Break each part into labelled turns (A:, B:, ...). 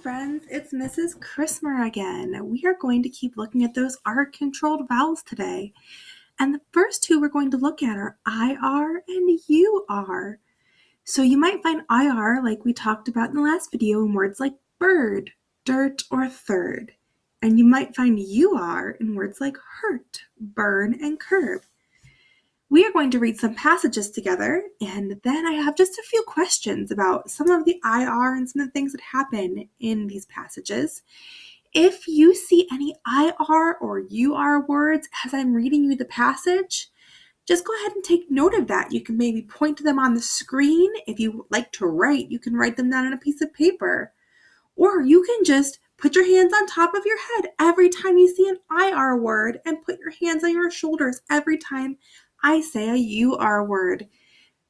A: friends, it's Mrs. Christmer again. We are going to keep looking at those R-controlled vowels today. And the first two we're going to look at are IR and UR. So you might find IR, like we talked about in the last video, in words like bird, dirt, or third. And you might find UR in words like hurt, burn, and curb. We are going to read some passages together, and then I have just a few questions about some of the IR and some of the things that happen in these passages. If you see any IR or UR words as I'm reading you the passage, just go ahead and take note of that. You can maybe point to them on the screen. If you like to write, you can write them down on a piece of paper. Or you can just put your hands on top of your head every time you see an IR word and put your hands on your shoulders every time I say a UR word.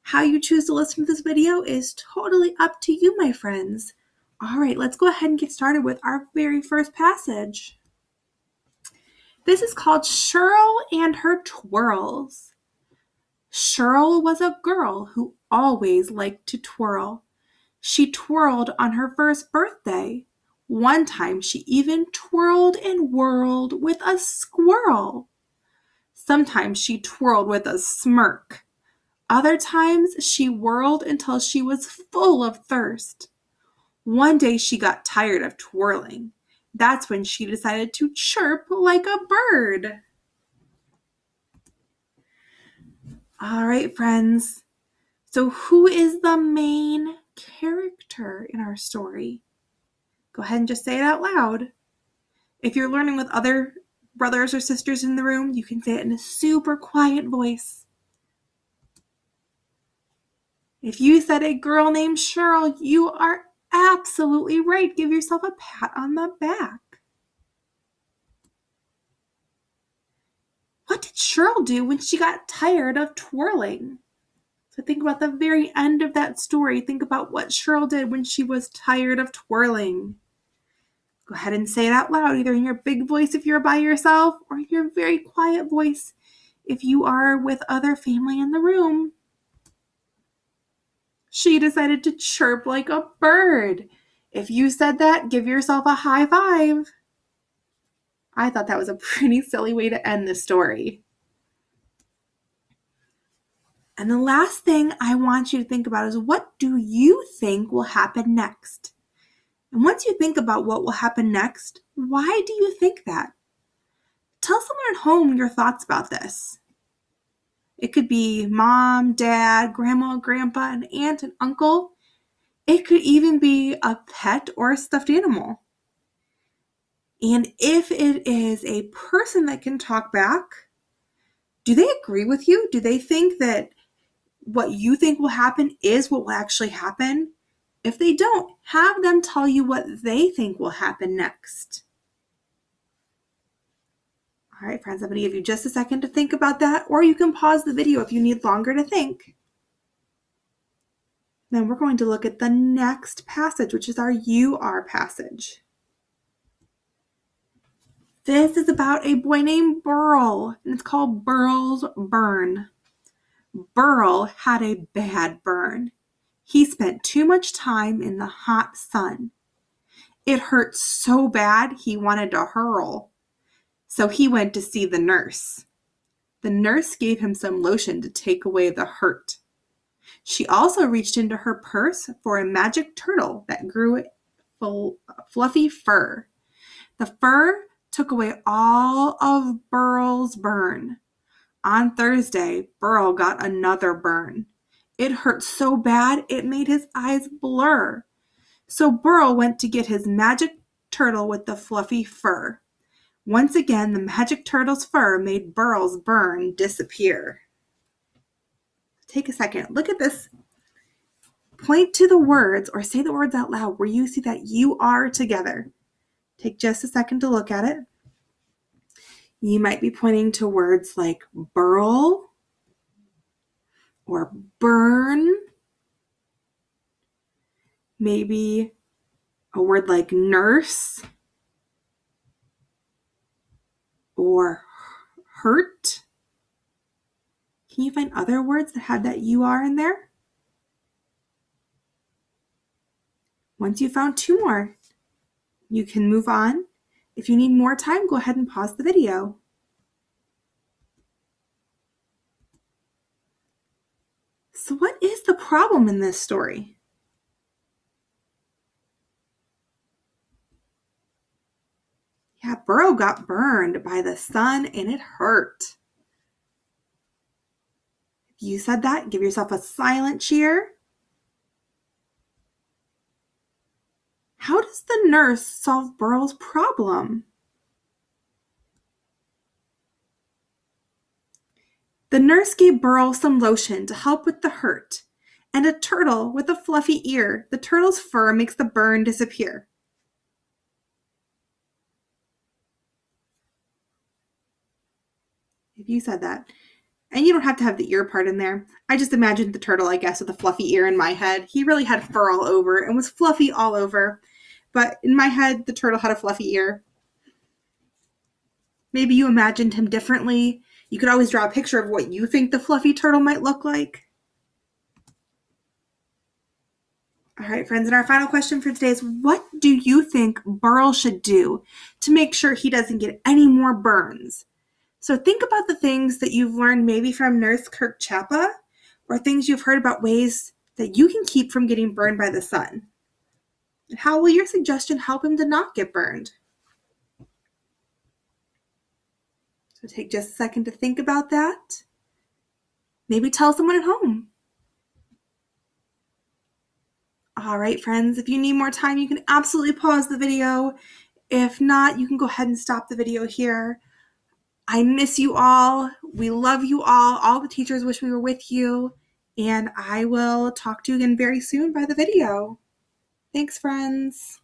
A: How you choose to listen to this video is totally up to you, my friends. All right, let's go ahead and get started with our very first passage. This is called Shirl and Her Twirls. Shirl was a girl who always liked to twirl. She twirled on her first birthday. One time she even twirled and whirled with a squirrel. Sometimes she twirled with a smirk. Other times she whirled until she was full of thirst. One day she got tired of twirling. That's when she decided to chirp like a bird. All right, friends. So who is the main character in our story? Go ahead and just say it out loud. If you're learning with other brothers or sisters in the room, you can say it in a super quiet voice. If you said a girl named Shirl, you are absolutely right. Give yourself a pat on the back. What did Shirl do when she got tired of twirling? So think about the very end of that story. Think about what Shirl did when she was tired of twirling. Go ahead and say it out loud, either in your big voice if you're by yourself, or in your very quiet voice if you are with other family in the room. She decided to chirp like a bird. If you said that, give yourself a high five. I thought that was a pretty silly way to end the story. And the last thing I want you to think about is, what do you think will happen next? And once you think about what will happen next, why do you think that? Tell someone at home your thoughts about this. It could be mom, dad, grandma, grandpa, an aunt, an uncle. It could even be a pet or a stuffed animal. And if it is a person that can talk back, do they agree with you? Do they think that what you think will happen is what will actually happen? If they don't, have them tell you what they think will happen next. All right, friends, I'm going to give you just a second to think about that, or you can pause the video if you need longer to think. Then we're going to look at the next passage, which is our UR passage. This is about a boy named Burl, and it's called Burl's Burn. Burl had a bad burn. He spent too much time in the hot sun. It hurt so bad he wanted to hurl. So he went to see the nurse. The nurse gave him some lotion to take away the hurt. She also reached into her purse for a magic turtle that grew fluffy fur. The fur took away all of Burl's burn. On Thursday, Burl got another burn. It hurt so bad it made his eyes blur. So Burl went to get his magic turtle with the fluffy fur. Once again, the magic turtle's fur made Burl's burn disappear. Take a second. Look at this. Point to the words or say the words out loud where you see that you are together. Take just a second to look at it. You might be pointing to words like burl or burn. Maybe a word like nurse or hurt. Can you find other words that have that UR in there? Once you found two more, You can move on. If you need more time, go ahead and pause the video. So what is the problem in this story? Yeah, Burrow got burned by the sun and it hurt. If you said that, give yourself a silent cheer. How does the nurse solve Burrow's problem? The nurse gave Burrow some lotion to help with the hurt, and a turtle with a fluffy ear. The turtle's fur makes the burn disappear. If you said that. And you don't have to have the ear part in there. I just imagined the turtle, I guess, with a fluffy ear in my head. He really had fur all over and was fluffy all over. But in my head, the turtle had a fluffy ear. Maybe you imagined him differently. You could always draw a picture of what you think the fluffy turtle might look like. All right, friends, and our final question for today is, what do you think Burl should do to make sure he doesn't get any more burns? So think about the things that you've learned maybe from Nurse Kirkchappa, or things you've heard about ways that you can keep from getting burned by the sun. And how will your suggestion help him to not get burned? So take just a second to think about that. Maybe tell someone at home. All right, friends, if you need more time, you can absolutely pause the video. If not, you can go ahead and stop the video here. I miss you all. We love you all. All the teachers wish we were with you. And I will talk to you again very soon by the video. Thanks, friends.